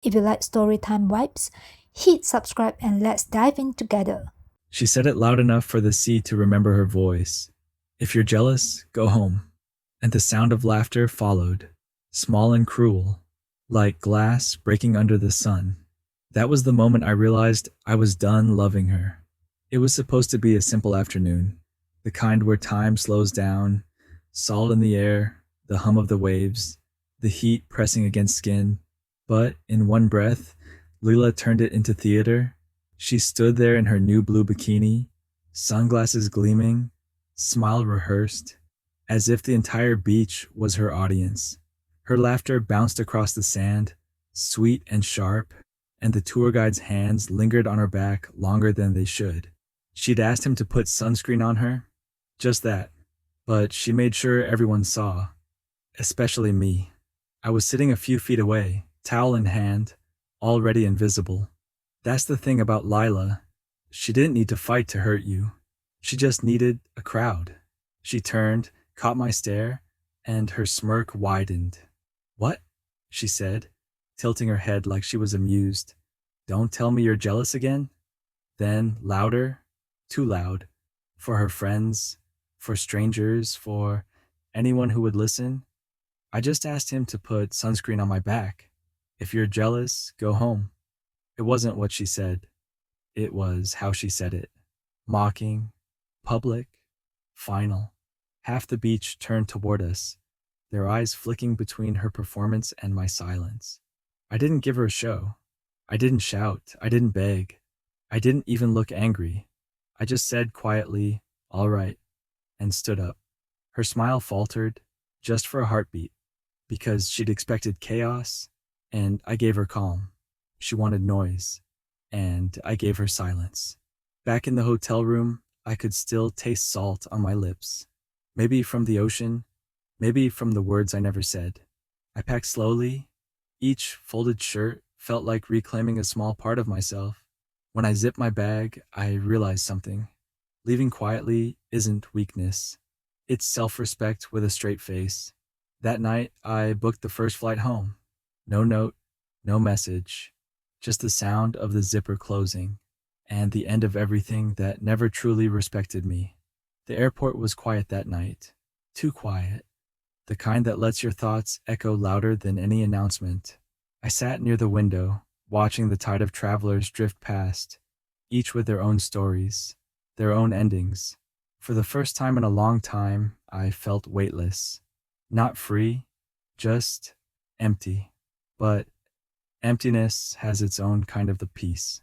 If you like storytime vibes, hit subscribe and let's dive in together. She said it loud enough for the sea to remember her voice. If you're jealous, go home. And the sound of laughter followed, small and cruel, like glass breaking under the sun. That was the moment I realized I was done loving her. It was supposed to be a simple afternoon, the kind where time slows down, salt in the air, the hum of the waves, the heat pressing against skin. But in one breath, Lila turned it into theater. She stood there in her new blue bikini, sunglasses gleaming, smile rehearsed, as if the entire beach was her audience. Her laughter bounced across the sand, sweet and sharp, and the tour guide's hands lingered on her back longer than they should. She'd asked him to put sunscreen on her, just that, but she made sure everyone saw, especially me. I was sitting a few feet away, towel in hand, already invisible. That's the thing about Lila. She didn't need to fight to hurt you. She just needed a crowd. She turned, caught my stare, and her smirk widened. "What?" she said, tilting her head like she was amused. "Don't tell me you're jealous again?" Then, louder, too loud, for her friends, for strangers, for anyone who would listen. "I just asked him to put sunscreen on my back. If you're jealous, go home." It wasn't what she said. It was how she said it. Mocking, public, final. Half the beach turned toward us, their eyes flicking between her performance and my silence. I didn't give her a show. I didn't shout. I didn't beg. I didn't even look angry. I just said quietly, "All right," and stood up. Her smile faltered, just for a heartbeat, because she'd expected chaos, and I gave her calm. She wanted noise, and I gave her silence. Back in the hotel room, I could still taste salt on my lips. Maybe from the ocean, maybe from the words I never said. I packed slowly. Each folded shirt felt like reclaiming a small part of myself. When I zipped my bag, I realized something. Leaving quietly isn't weakness. It's self-respect with a straight face. That night, I booked the first flight home. No note, no message. Just the sound of the zipper closing, and the end of everything that never truly respected me. The airport was quiet that night. Too quiet. The kind that lets your thoughts echo louder than any announcement. I sat near the window, watching the tide of travelers drift past, each with their own stories, their own endings. For the first time in a long time, I felt weightless. Not free, just empty. But emptiness has its own kind of the peace.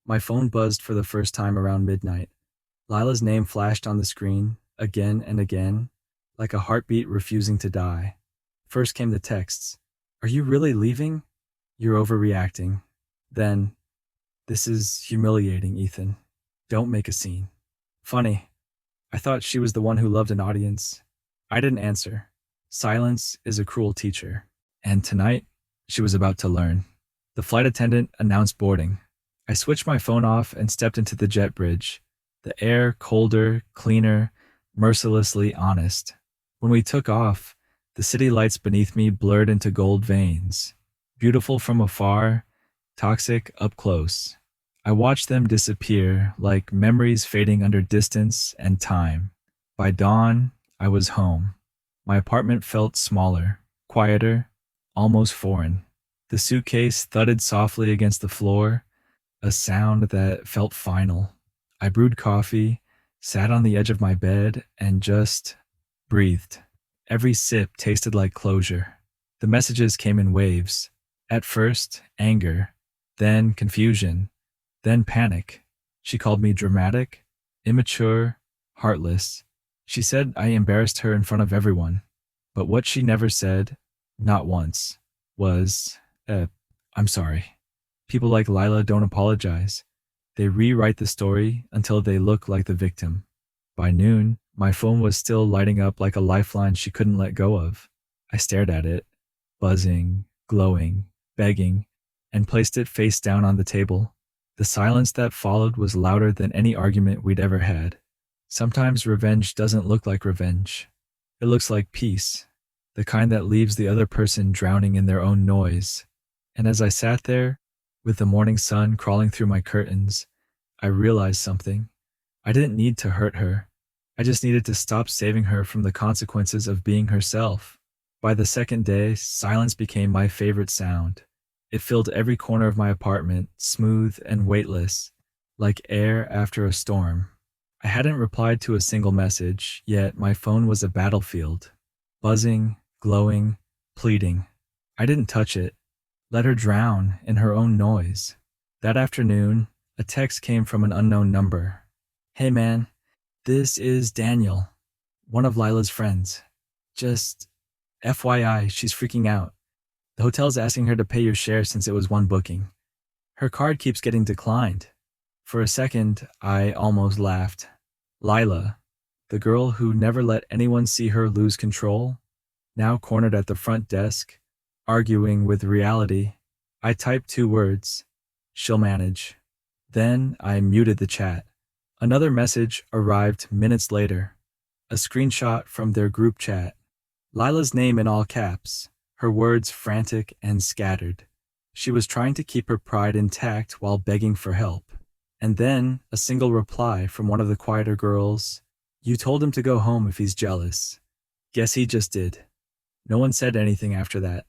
My phone buzzed for the first time around midnight. Lila's name flashed on the screen, again and again, like a heartbeat refusing to die. First came the texts. "Are you really leaving? You're overreacting." Then, "This is humiliating, Ethan. Don't make a scene." Funny. I thought she was the one who loved an audience. I didn't answer. Silence is a cruel teacher. And tonight, she was about to learn. The flight attendant announced boarding. I switched my phone off and stepped into the jet bridge. The air colder, cleaner, mercilessly honest. When we took off, the city lights beneath me blurred into gold veins. Beautiful from afar, toxic up close. I watched them disappear like memories fading under distance and time. By dawn, I was home. My apartment felt smaller, quieter, almost foreign. The suitcase thudded softly against the floor, a sound that felt final. I brewed coffee, sat on the edge of my bed, and just breathed. Every sip tasted like closure. The messages came in waves. At first, anger, then confusion, then panic. She called me dramatic, immature, heartless. She said I embarrassed her in front of everyone. But what she never said, not once, was, "I'm sorry." People like Lila don't apologize. They rewrite the story until they look like the victim. By noon, my phone was still lighting up like a lifeline she couldn't let go of. I stared at it, buzzing, glowing, begging, and placed it face down on the table. The silence that followed was louder than any argument we'd ever had. Sometimes revenge doesn't look like revenge. It looks like peace, the kind that leaves the other person drowning in their own noise. And as I sat there, with the morning sun crawling through my curtains, I realized something. I didn't need to hurt her. I just needed to stop saving her from the consequences of being herself. By the second day, silence became my favorite sound. It filled every corner of my apartment, smooth and weightless, like air after a storm. I hadn't replied to a single message, yet my phone was a battlefield. Buzzing, glowing, pleading. I didn't touch it. Let her drown in her own noise. That afternoon, a text came from an unknown number. "Hey man, this is Daniel, one of Lila's friends. Just FYI, she's freaking out. The hotel's asking her to pay your share since it was one booking. Her card keeps getting declined." For a second, I almost laughed. Lila, the girl who never let anyone see her lose control, now cornered at the front desk, arguing with reality. I typed 2 words. "She'll manage." Then I muted the chat. Another message arrived minutes later. A screenshot from their group chat. Lila's name in all caps, her words frantic and scattered. She was trying to keep her pride intact while begging for help. And then a single reply from one of the quieter girls. "You told him to go home if he's jealous. Guess he just did." No one said anything after that.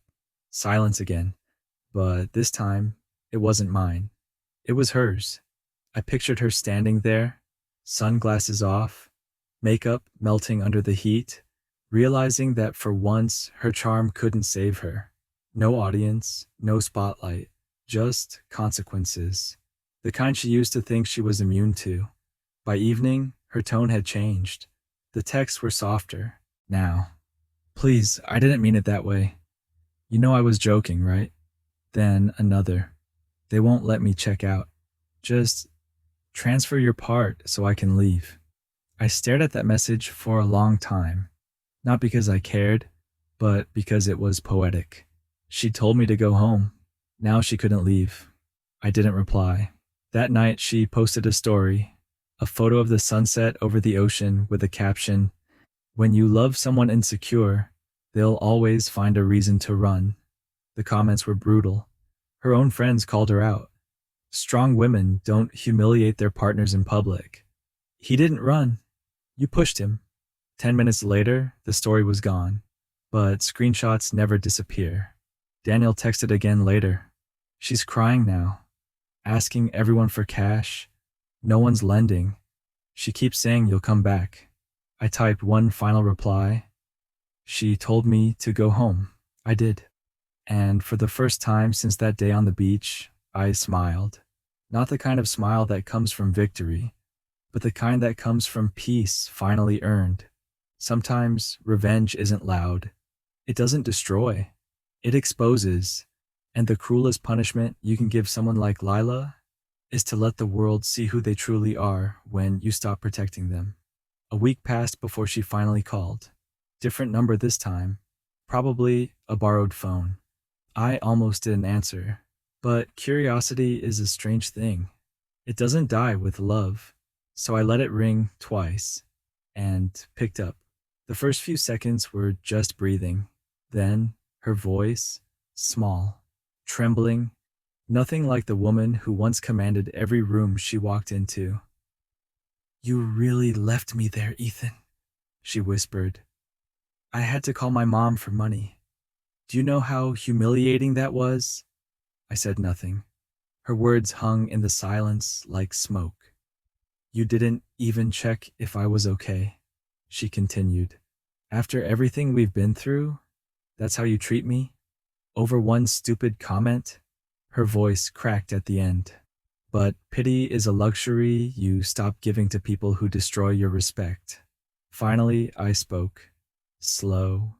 Silence again. But this time, it wasn't mine. It was hers. I pictured her standing there, sunglasses off, makeup melting under the heat, realizing that for once her charm couldn't save her. No audience, no spotlight, just consequences. The kind she used to think she was immune to. By evening, her tone had changed. The texts were softer, now. "Please, I didn't mean it that way. You know I was joking, right?" Then another. "They won't let me check out. Just transfer your part so I can leave." I stared at that message for a long time. Not because I cared, but because it was poetic. She told me to go home. Now she couldn't leave. I didn't reply. That night she posted a story, a photo of the sunset over the ocean with a caption, "When you love someone insecure, they'll always find a reason to run." The comments were brutal. Her own friends called her out. Strong women don't humiliate their partners in public. "He didn't run. You pushed him." 10 minutes later, the story was gone. But screenshots never disappear. Daniel texted again later. "She's crying now. Asking everyone for cash. No one's lending. She keeps saying you'll come back." I typed one final reply. "She told me to go home." I did. And for the first time since that day on the beach, I smiled. Not the kind of smile that comes from victory, but the kind that comes from peace finally earned. Sometimes revenge isn't loud. It doesn't destroy. It exposes. And the cruelest punishment you can give someone like Lila is to let the world see who they truly are when you stop protecting them. A week passed before she finally called. Different number this time. Probably a borrowed phone. I almost didn't answer. But curiosity is a strange thing. It doesn't die with love. So I let it ring twice and picked up. The first few seconds were just breathing. Then her voice, small, trembling, nothing like the woman who once commanded every room she walked into. "You really left me there, Ethan," she whispered. "I had to call my mom for money. Do you know how humiliating that was?" I said nothing. Her words hung in the silence like smoke. "You didn't even check if I was okay," she continued. "After everything we've been through, that's how you treat me? Over one stupid comment?" Her voice cracked at the end. "But pity is a luxury you stop giving to people who destroy your respect." Finally, I spoke. Slow,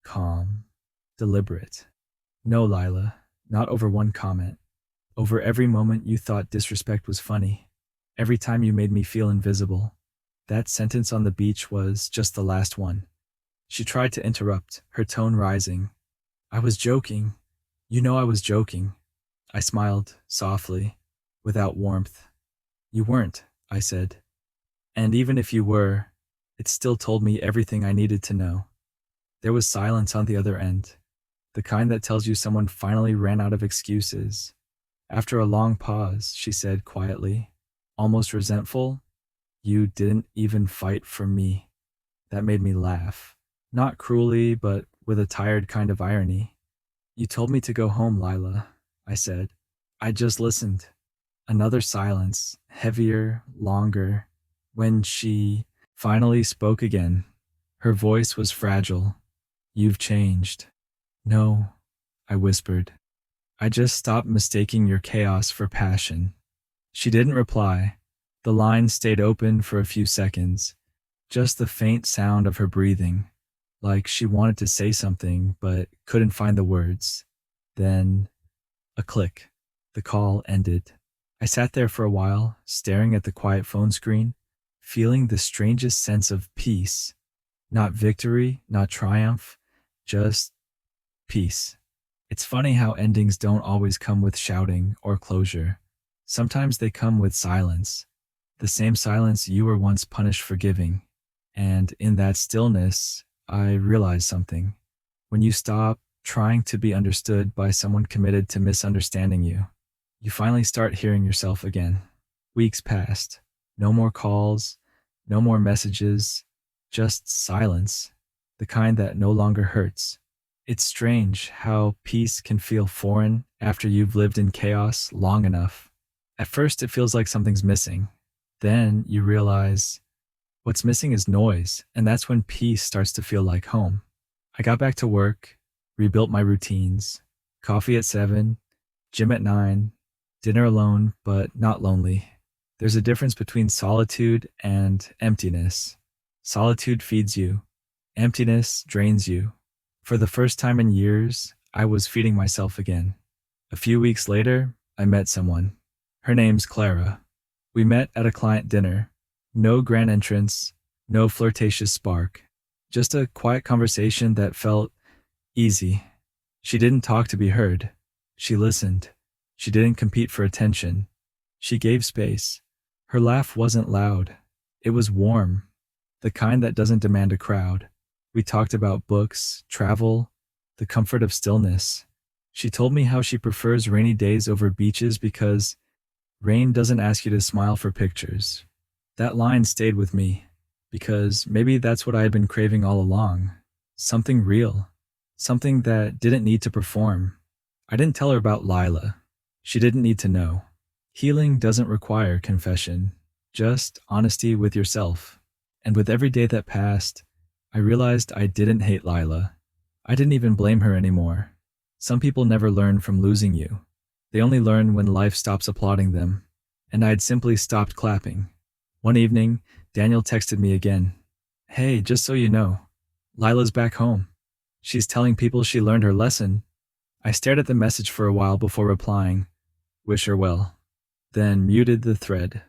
calm, deliberate. "No, Lila, not over one comment. Over every moment you thought disrespect was funny. Every time you made me feel invisible. That sentence on the beach was just the last one." She tried to interrupt, her tone rising. "I was joking. You know I was joking." I smiled softly, without warmth. "You weren't," I said. "And even if you were, it still told me everything I needed to know." There was silence on the other end. the kind that tells you someone finally ran out of excuses. After a long pause, she said quietly, almost resentful, "You didn't even fight for me." That made me laugh. Not cruelly, but with a tired kind of irony. "You told me to go home, Lila," I said. I just listened. Another silence, heavier, longer. When she finally spoke again, her voice was fragile. "You've changed." "No," I whispered. "I just stopped mistaking your chaos for passion." She didn't reply. The line stayed open for a few seconds, just the faint sound of her breathing, like she wanted to say something but couldn't find the words. Then, a click. The call ended. I sat there for a while, staring at the quiet phone screen, feeling the strangest sense of peace. Not victory, not triumph, just peace. It's funny how endings don't always come with shouting or closure. Sometimes they come with silence, the same silence you were once punished for giving. And in that stillness, I realized something. When you stop trying to be understood by someone committed to misunderstanding you, you finally start hearing yourself again. Weeks passed. No more calls, no more messages, just silence, the kind that no longer hurts. It's strange how peace can feel foreign after you've lived in chaos long enough. At first, it feels like something's missing. Then you realize what's missing is noise, and that's when peace starts to feel like home. I got back to work, rebuilt my routines. Coffee at 7, gym at 9, dinner alone, but not lonely. There's a difference between solitude and emptiness. Solitude feeds you. Emptiness drains you. For the first time in years, I was feeding myself again. A few weeks later, I met someone. Her name's Clara. We met at a client dinner. No grand entrance, no flirtatious spark. Just a quiet conversation that felt easy. She didn't talk to be heard. She listened. She didn't compete for attention. She gave space. Her laugh wasn't loud. It was warm, the kind that doesn't demand a crowd. We talked about books, travel, the comfort of stillness. She told me how she prefers rainy days over beaches because rain doesn't ask you to smile for pictures. That line stayed with me because maybe that's what I had been craving all along. Something real. Something that didn't need to perform. I didn't tell her about Lila. She didn't need to know. Healing doesn't require confession, just honesty with yourself. And with every day that passed, I realized I didn't hate Lila. I didn't even blame her anymore. Some people never learn from losing you. They only learn when life stops applauding them. And I'd simply stopped clapping. One evening, Daniel texted me again. "Hey, just so you know, Lila's back home. She's telling people she learned her lesson." I stared at the message for a while before replying, "Wish her well," then muted the thread.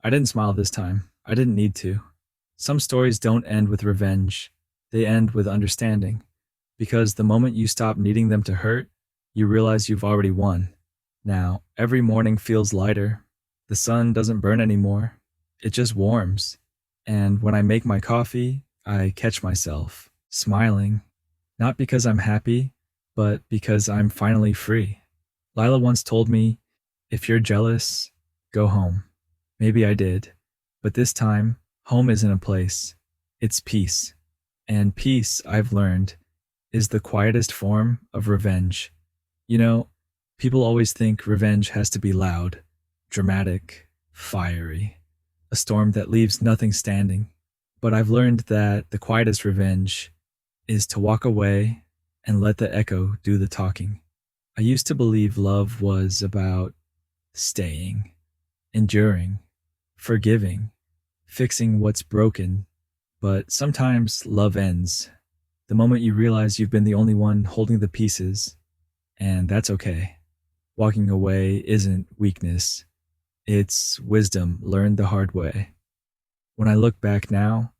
I didn't smile this time. I didn't need to. Some stories don't end with revenge. They end with understanding. Because the moment you stop needing them to hurt, you realize you've already won. Now, every morning feels lighter. The sun doesn't burn anymore. It just warms. And when I make my coffee, I catch myself smiling. Not because I'm happy, but because I'm finally free. Lila once told me, "If you're jealous, go home." Maybe I did. But this time, home isn't a place. It's peace. And peace, I've learned, is the quietest form of revenge. You know, people always think revenge has to be loud, dramatic, fiery, a storm that leaves nothing standing. But I've learned that the quietest revenge is to walk away and let the echo do the talking. I used to believe love was about staying, enduring, forgiving, fixing what's broken. But sometimes love ends the moment you realize you've been the only one holding the pieces, and that's okay. Walking away isn't weakness. It's wisdom learned the hard way. When I look back now,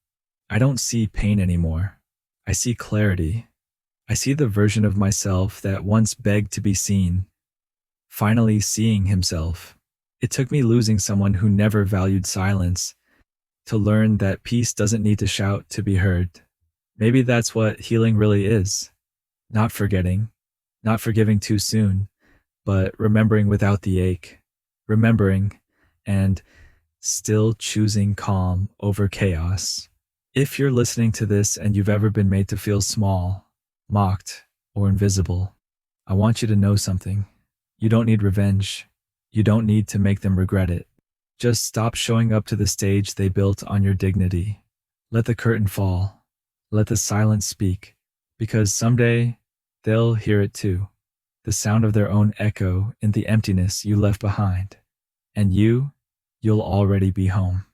I don't see pain anymore. I see clarity. I see the version of myself that once begged to be seen, finally seeing himself. It took me losing someone who never valued silence to learn that peace doesn't need to shout to be heard. Maybe that's what healing really is. Not forgetting, Not forgiving too soon, but remembering without the ache. Remembering and still choosing calm over chaos. If you're listening to this and you've ever been made to feel small, mocked, or invisible, I want you to know something. You don't need revenge. You don't need to make them regret it. Just stop showing up to the stage they built on your dignity. Let the curtain fall. Let the silence speak. Because someday, they'll hear it too. The sound of their own echo in the emptiness you left behind. And you'll already be home.